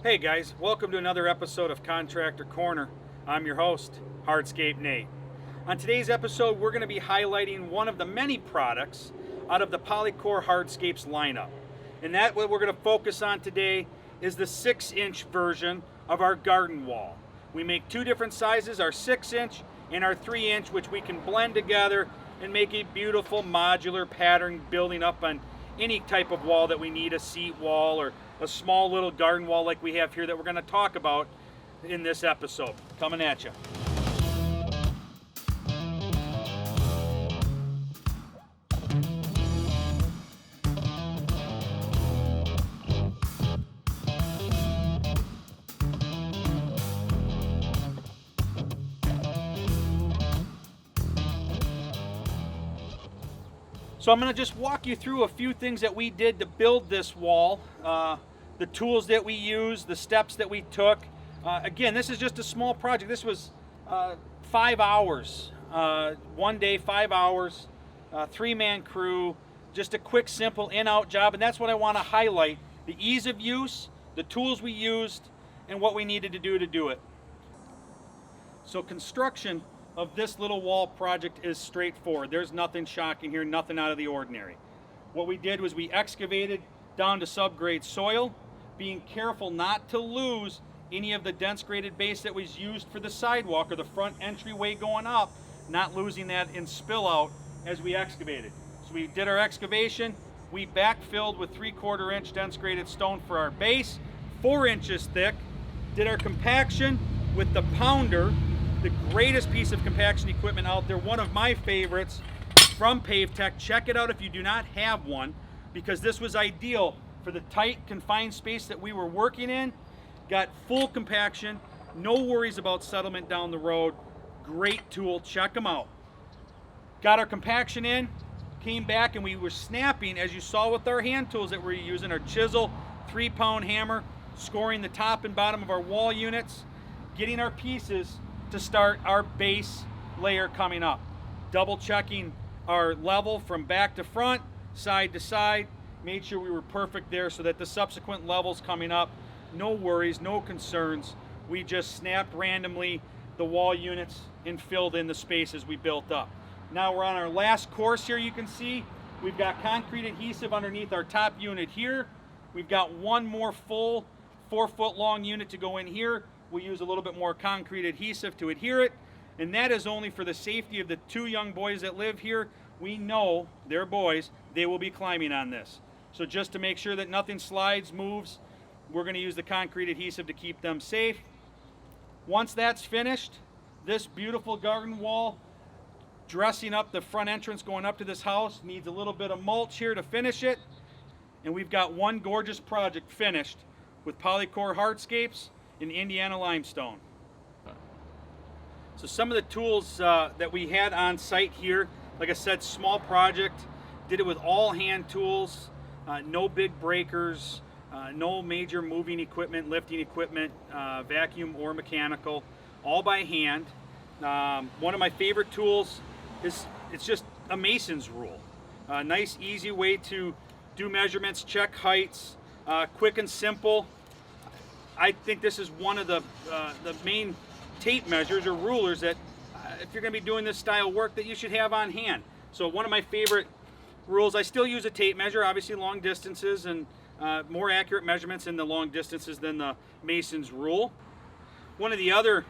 Hey guys, welcome to another episode of Contractor Corner. I'm your host, Hardscape Nate. On today's episode, we're going to be highlighting one of the many products out of the Polycor Hardscapes lineup. And that what we're going to focus on today is the 6-inch version of our garden wall. We make two different sizes, our 6-inch and our 3-inch, which we can blend together and make a beautiful modular pattern building up on any type of wall that we need, a seat wall or a small little garden wall like we have here that we're going to talk about in this episode. Coming at you. So I'm going to just walk you through a few things that we did to build this wall, the tools that we used, the steps that we took. Again, this is just a small project. This was 5 hours, one day, 5 hours, 3-man crew, just a quick, simple in-out job. And that's what I want to highlight, the ease of use, the tools we used, and what we needed to do it. So construction of this little wall project is straightforward. There's nothing shocking here, nothing out of the ordinary. What we did was we excavated down to subgrade soil, being careful not to lose any of the dense graded base that was used for the sidewalk or the front entryway going up, not losing that in spill out as we excavated. So we did our excavation, we backfilled with 3/4 inch dense graded stone for our base, 4 inches thick, did our compaction with the pounder, the greatest piece of compaction equipment out there, one of my favorites from PaveTech. Check it out if you do not have one, because this was ideal for the tight confined space that we were working in. Got full compaction, no worries about settlement down the road. Great tool, check them out. Got our compaction in, came back, and we were snapping, as you saw with our hand tools that we're using, our chisel, 3-pound hammer, scoring the top and bottom of our wall units, getting our pieces to start our base layer coming up. Double checking our level from back to front, side to side, made sure we were perfect there so that the subsequent levels coming up, no worries, no concerns. We just snapped randomly the wall units and filled in the spaces we built up. Now we're on our last course here. You can see we've got concrete adhesive underneath our top unit here. We've got one more full 4-foot long unit to go in here. We use a little bit more concrete adhesive to adhere it, and that is only for the safety of the 2 young boys that live here. We know they're boys, they will be climbing on this. So just to make sure that nothing slides, moves, we're going to use the concrete adhesive to keep them safe. Once that's finished, this beautiful garden wall, dressing up the front entrance going up to this house, needs a little bit of mulch here to finish it. And we've got one gorgeous project finished with Polycor Hardscapes in Indiana limestone. So some of the tools that we had on site here, like I said, small project, did it with all hand tools, no big breakers, no major moving equipment, lifting equipment, vacuum or mechanical, all by hand. One of my favorite tools is, it's just a mason's rule. Nice, easy way to do measurements, check heights, quick and simple. I think this is one of the main tape measures or rulers that if you're going to be doing this style work that you should have on hand. So one of my favorite rules, I still use a tape measure, obviously long distances and more accurate measurements in the long distances than the mason's rule. One of the other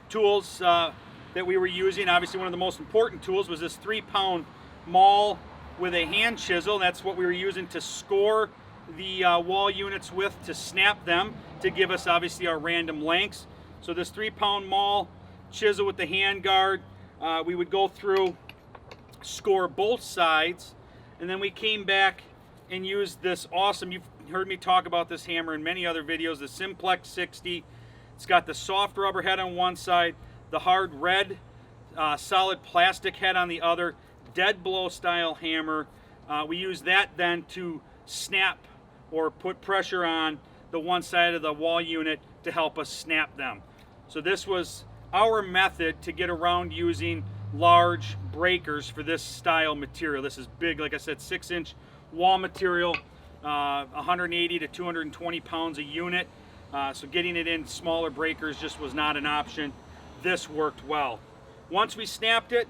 tools that we were using, obviously one of the most important tools, was this 3-pound maul with a hand chisel. That's what we were using to score the wall units with, to snap them, to give us obviously our random lengths. So this 3-pound maul, chisel with the hand guard, we would go through, score both sides, and then we came back and used this awesome, you've heard me talk about this hammer in many other videos, the Simplex 60. It's got the soft rubber head on one side, the hard red solid plastic head on the other, dead blow style hammer. We use that then to snap or put pressure on the one side of the wall unit to help us snap them. So this was our method to get around using large breakers for this style material. This is big, like I said, 6-inch wall material, 180 to 220 pounds a unit. So getting it in smaller breakers just was not an option. This worked well. Once we snapped it,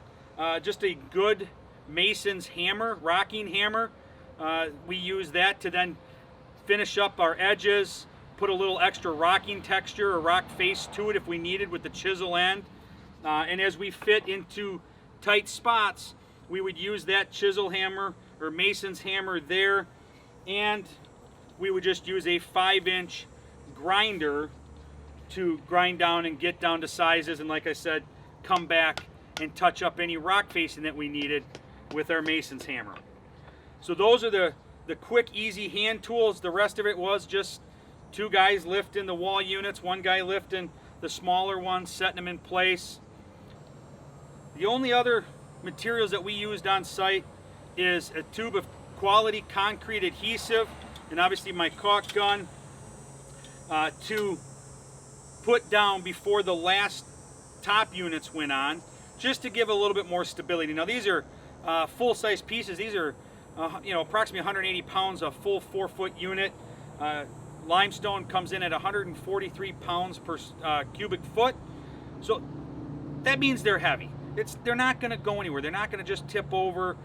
just a good mason's hammer, rocking hammer, we use that to then finish up our edges, put a little extra rocking texture or rock face to it if we needed with the chisel end. And as we fit into tight spots, we would use that chisel hammer or mason's hammer there, and we would just use a 5-inch grinder to grind down and get down to sizes, and like I said, come back and touch up any rock facing that we needed with our mason's hammer. So those are the quick, easy hand tools. The rest of it was just 2 guys lifting the wall units, 1 guy lifting the smaller ones, setting them in place. The only other materials that we used on site is a tube of quality concrete adhesive, and obviously my caulk gun to put down before the last top units went on, just to give a little bit more stability. Now these are full-size pieces. These are approximately 180 pounds, a full 4-foot unit. Limestone comes in at 143 pounds per cubic foot. So that means they're heavy. They're not going to go anywhere. They're not going to just tip over.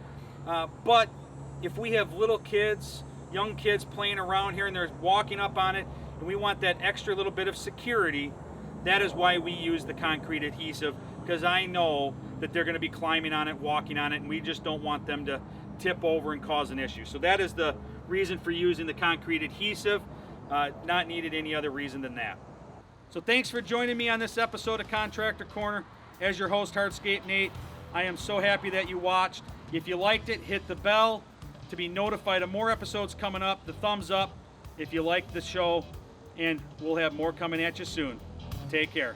But if we have little kids, young kids playing around here and they're walking up on it, and we want that extra little bit of security, that is why we use the concrete adhesive, because I know that they're going to be climbing on it, walking on it, and we just don't want them to tip over and cause an issue. So that is the reason for using the concrete adhesive. Not needed any other reason than that. So thanks for joining me on this episode of Contractor Corner. As your host, Hardscape Nate, I am so happy that you watched. If you liked it, hit the bell to be notified of more episodes coming up, the thumbs up if you liked the show, and we'll have more coming at you soon. Take care.